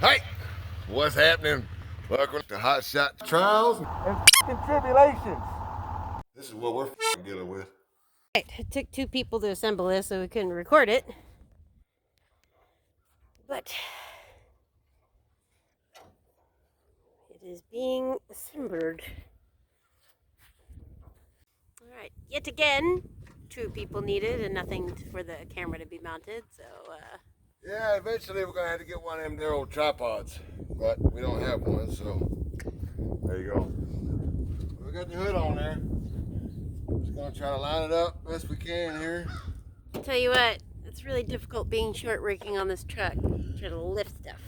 Hey, what's happening? Welcome to Hotshot Trials and Tribulations. This is what we're dealing with. It took two people to assemble this, so we couldn't record it. But it is being assembled. Alright, yet again, two people needed and nothing for the camera to be mounted, so Yeah, eventually we're gonna have to get one of them there old tripods, but we don't have one, so there you go. We got the hood on there. Just gonna try to line it up best we can here. I'll tell you what, it's really difficult being short working on this truck, trying to lift stuff.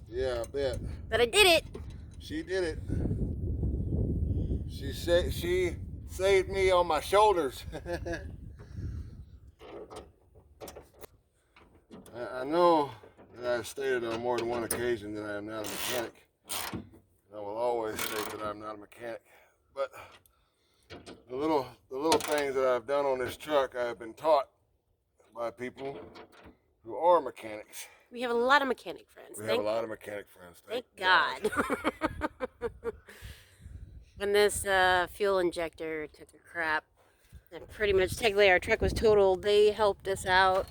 Yeah, I bet. But I did it! She did it. She saved me on my shoulders. I know that I've stated on more than one occasion that I am not a mechanic. I will always state that I'm not a mechanic. But the little things that I've done on this truck, I have been taught by people who are mechanics. We have a lot of mechanic friends. We have a lot of mechanic friends. Thank God. When this fuel injector took a crap, and pretty much technically our truck was totaled, they helped us out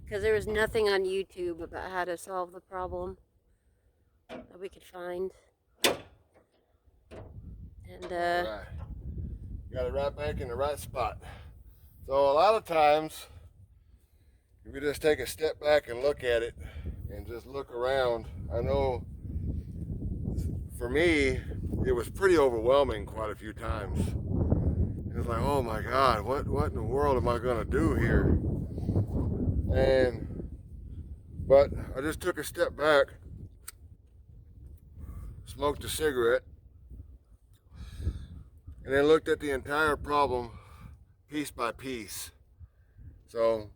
because there was nothing on YouTube about how to solve the problem that we could find. And right. Got it right back in the right spot. So a lot of times, if you just take a step back and look at it and just look around, I know for me, it was pretty overwhelming quite a few times. It was like, oh my God, what in the world am I gonna do here? But I just took a step back, smoked a cigarette, and then looked at the entire problem piece by piece. So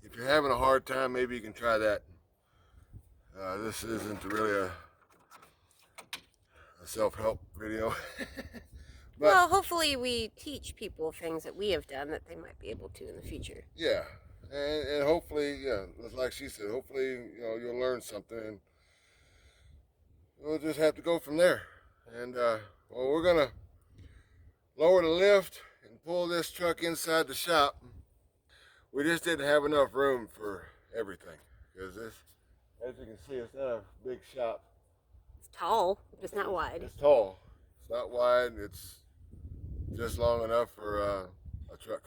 if you're having a hard time, maybe you can try that. This isn't really a self-help video. but, well, hopefully we teach people things that we have done that they might be able to in the future. Yeah, and hopefully, yeah, like she said, hopefully, you'll learn something. We'll just have to go from there. And well, we're gonna lower the lift and pull this truck inside the shop. We just didn't have enough room for everything because this, as you can see, it's not a big shop. It's tall, but it's not wide. It's tall. It's not wide. It's just long enough for a truck.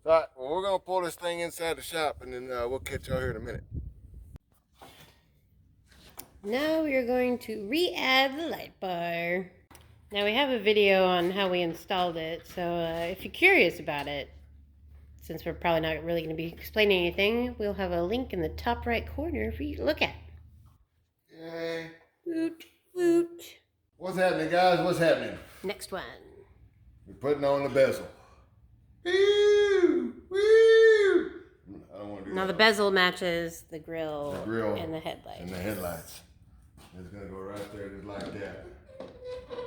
All right, well, we're gonna pull this thing inside the shop, and then we'll catch y'all here in a minute. Now we are going to re-add the light bar. Now we have a video on how we installed it, so if you're curious about it, since we're probably not really going to be explaining anything, we'll have a link in the top right corner for you to look at. Yay. Woot, woot. What's happening, guys? What's happening? Next one. We're putting on the bezel. Woo! Woo! I don't want to do now that. The bezel matches the grill and the headlights. And the headlights. It's going to go right there just like that.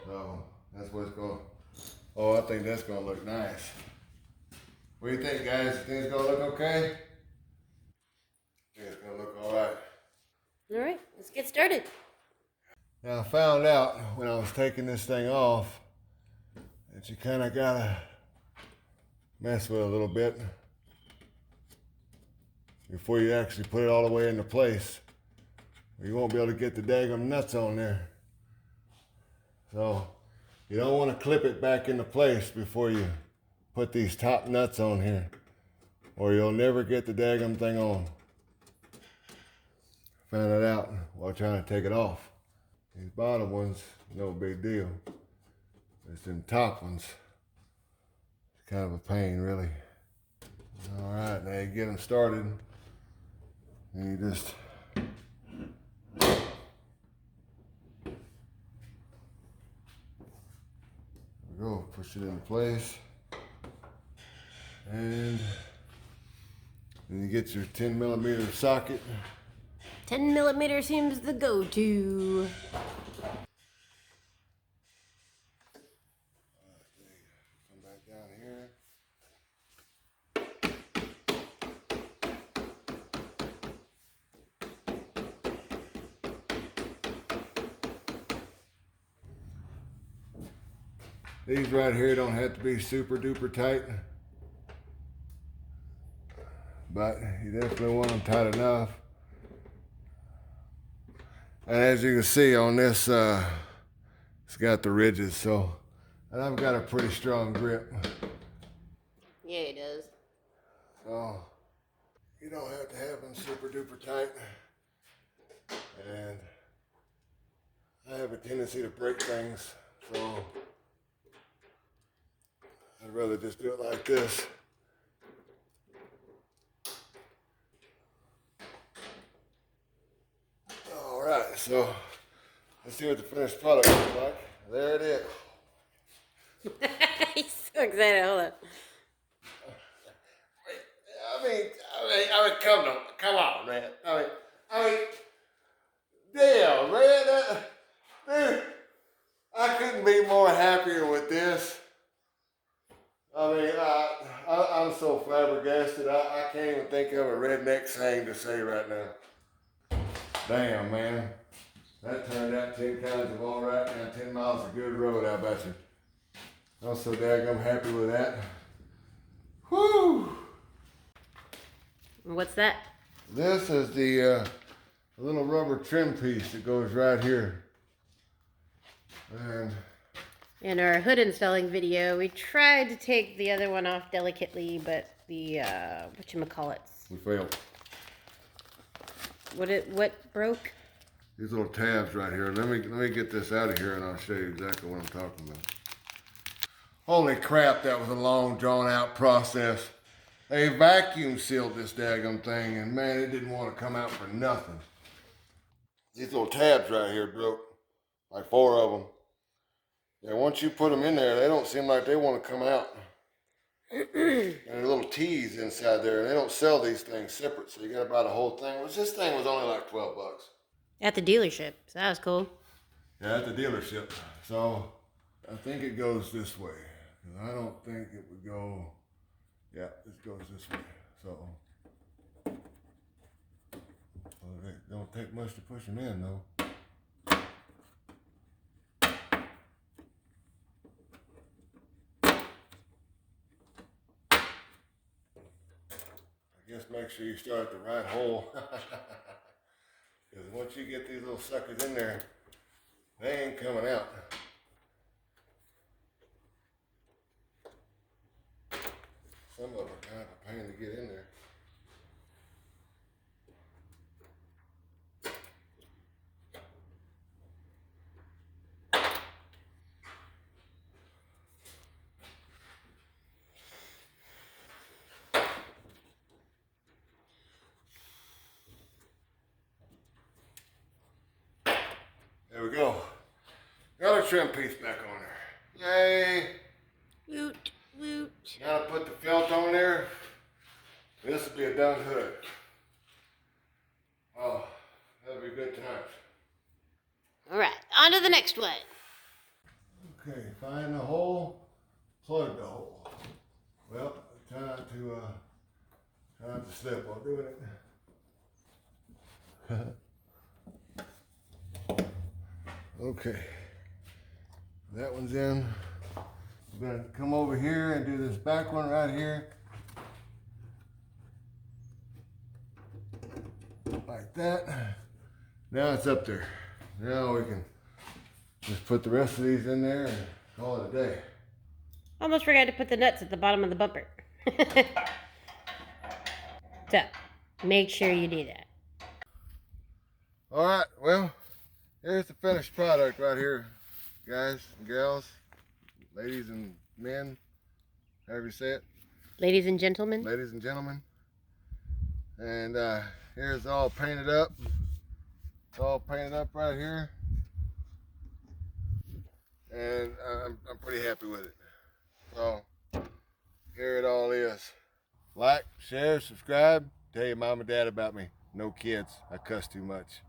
So that's what it's going to. Oh, I think that's going to look nice. What do you think, guys? Think it's going to look okay? I think it's going to look all right. All right, let's get started. Now I found out when I was taking this thing off that you kind of got to mess with it a little bit before you actually put it all the way into place. You won't be able to get the daggum nuts on there. So you don't want to clip it back into place before you put these top nuts on here, or you'll never get the daggum thing on. Found it out while trying to take it off. These bottom ones, no big deal. It's them top ones. It's kind of a pain, really. All right, now you get them started. And you just go, push it into place. And then you get your 10 millimeter socket. 10 millimeter seems the go-to. Come back down here. These right here don't have to be super duper tight, but you definitely want them tight enough. And as you can see on this, it's got the ridges, so, and I've got a pretty strong grip. Yeah, it does. So you don't have to have them super duper tight. And I have a tendency to break things, so I'd rather just do it like this. All right, so let's see what the finished product looks like. There it is. He's so excited. Hold up. Come on, man. Damn, man. Dude, I couldn't be more happier with this. I'm so flabbergasted. I can't even think of a redneck saying to say right now. Damn, man. That turned out 10 kinds of all right and 10 miles of good road, I bet you. I'm so daggum happy with that. Whew! What's that? This is the little rubber trim piece that goes right here. And In our hood installing video, we tried to take the other one off delicately, but the whatchamacallits. we failed. What broke? These little tabs right here. Let me get this out of here and I'll show you exactly what I'm talking about. Holy crap, that was a long drawn out process. They vacuum sealed this daggum thing and man, it didn't want to come out for nothing. These little tabs right here broke, like 4 of them. Yeah, once you put them in there, they don't seem like they want to come out. And there are little T's inside there, and they don't sell these things separate, so you got to buy the whole thing. Which this thing was only like $12. At the dealership. So that was cool. Yeah, at the dealership. So I think it goes this way. I don't think it would go. Yeah, it goes this way. So well, it don't take much to push them in, though. I guess make sure you start at the right hole. Because once you get these little suckers in there, they ain't coming out. Some of them are kind of a pain to get in there. There we go. Got our trim piece back on there. Yay! Woot, woot. Now to put the felt on there, this will be a done hood. Oh, that'll be good times. All right, on to the next one. Okay, find the hole, plug the hole. Well, try not to slip while doing it. Okay, that one's in. I'm gonna come over here and do this back one right here. Like that. Now it's up there. Now we can just put the rest of these in there and call it a day. Almost forgot to put the nuts at the bottom of the bumper. So, make sure you do that. All right, well, here's the finished product right here, guys and gals, ladies and men, however you say it. Ladies and gentlemen. Ladies and gentlemen. And here's all painted up. It's all painted up right here. And I'm pretty happy with it. So, here it all is. Like, share, subscribe. Tell your mom and dad about me. No kids. I cuss too much.